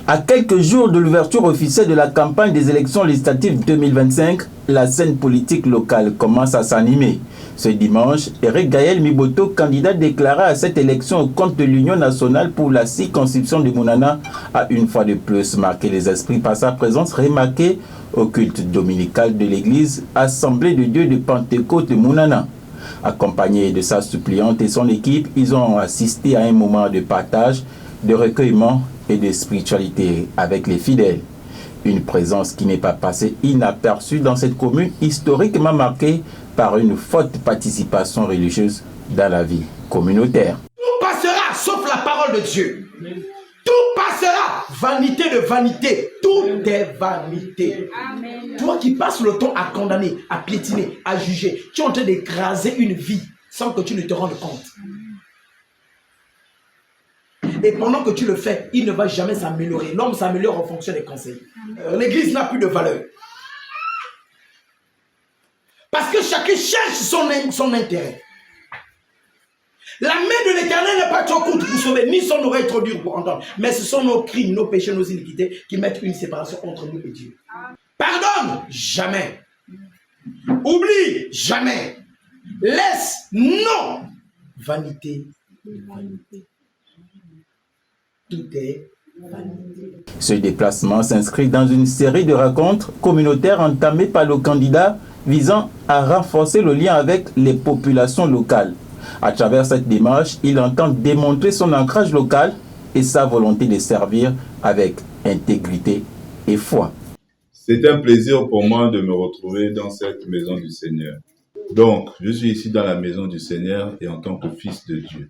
À quelques jours de l'ouverture officielle de la campagne des élections législatives 2025, la scène politique locale commence à s'animer. Ce dimanche, Eric Gaël Miboto, candidat déclaré à cette élection au compte de l'Union nationale pour la circonscription de Mounana, a une fois de plus marqué les esprits par sa présence remarquée au culte dominical de l'église Assemblée de Dieu de Pentecôte de Mounana. Accompagné de sa suppliante et son équipe, ils ont assisté à un moment de partage, de recueillement et de spiritualité avec les fidèles. Une présence qui n'est pas passée inaperçue dans cette commune historiquement marquée par une forte participation religieuse dans la vie communautaire. Tout passera sauf la parole de Dieu. Tout passera. Vanité de vanité. Tout est vanité. Amen. Toi qui passes le temps à condamner, à piétiner, à juger, tu es en train d'écraser une vie sans que tu ne te rendes compte. Et pendant que tu le fais, il ne va jamais s'améliorer. L'homme s'améliore en fonction des conseils. L'église n'a plus de valeur. Parce que chacun cherche son intérêt. La main de l'Éternel n'est pas trop courte pour sauver, ni son oreille trop dure pour entendre. Mais ce sont nos crimes, nos péchés, nos iniquités qui mettent une séparation entre nous et Dieu. Pardonne, jamais. Oublie, jamais. Laisse, non. Vanité, vanité. Tout est vanité. Ce déplacement s'inscrit dans une série de rencontres communautaires entamées par le candidat visant à renforcer le lien avec les populations locales. À travers cette démarche, il entend démontrer son ancrage local et sa volonté de servir avec intégrité et foi. C'est un plaisir pour moi de me retrouver dans cette maison du Seigneur. Donc, je suis ici dans la maison du Seigneur et en tant que fils de Dieu.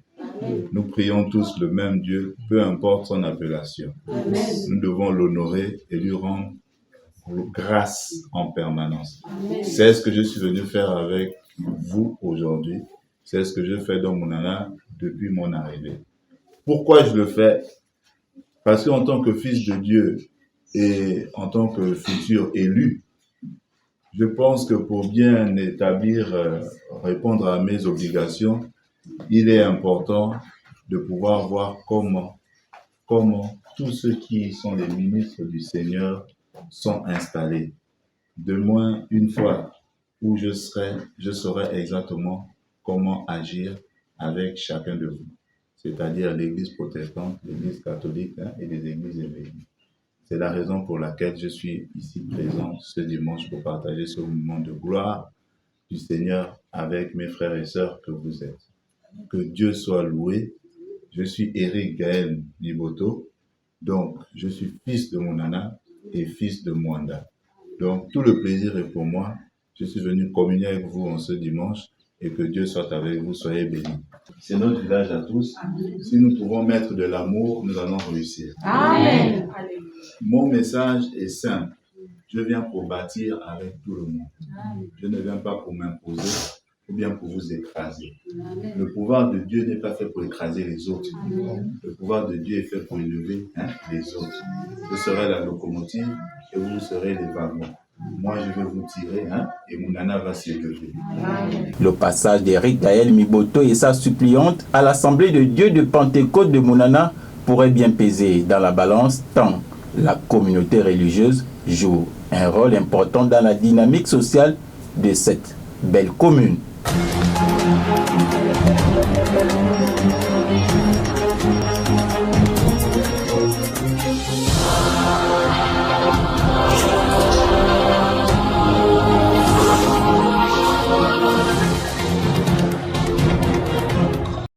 Nous prions tous le même Dieu, peu importe son appellation. Nous devons l'honorer et lui rendre grâce en permanence. C'est ce que je suis venu faire avec vous aujourd'hui. C'est ce que je fais dans Mounana depuis mon arrivée. Pourquoi je le fais? Parce qu'en tant que fils de Dieu et en tant que futur élu, je pense que pour bien répondre à mes obligations, il est important de pouvoir voir comment tous ceux qui sont les ministres du Seigneur sont installés. De moins, une fois où je saurai exactement comment agir avec chacun de vous, c'est-à-dire l'Église protestante, l'Église catholique et les églises éveillées. C'est la raison pour laquelle je suis ici présent ce dimanche pour partager ce moment de gloire du Seigneur avec mes frères et sœurs que vous êtes. Que Dieu soit loué. Je suis Eric Gaël Miboto, donc je suis fils de Mounana et fils de Mwanda. Donc tout le plaisir est pour moi. Je suis venu communier avec vous en ce dimanche et que Dieu soit avec vous, soyez bénis. C'est notre village à tous. Si nous pouvons mettre de l'amour, nous allons réussir. Amen. Mon message est simple. Je viens pour bâtir avec tout le monde. Je ne viens pas pour m'imposer ou bien pour vous écraser. Le pouvoir de Dieu n'est pas fait pour écraser les autres. Le pouvoir de Dieu est fait pour élever les autres. Je serai la locomotive et vous serez les wagons. Moi, je vais vous tirer et Mounana va s'élever. Le passage d'Eric Gaël Miboto et sa suppliante à l'Assemblée de Dieu de Pentecôte de Mounana pourrait bien peser dans la balance tant la communauté religieuse joue un rôle important dans la dynamique sociale de cette belle commune.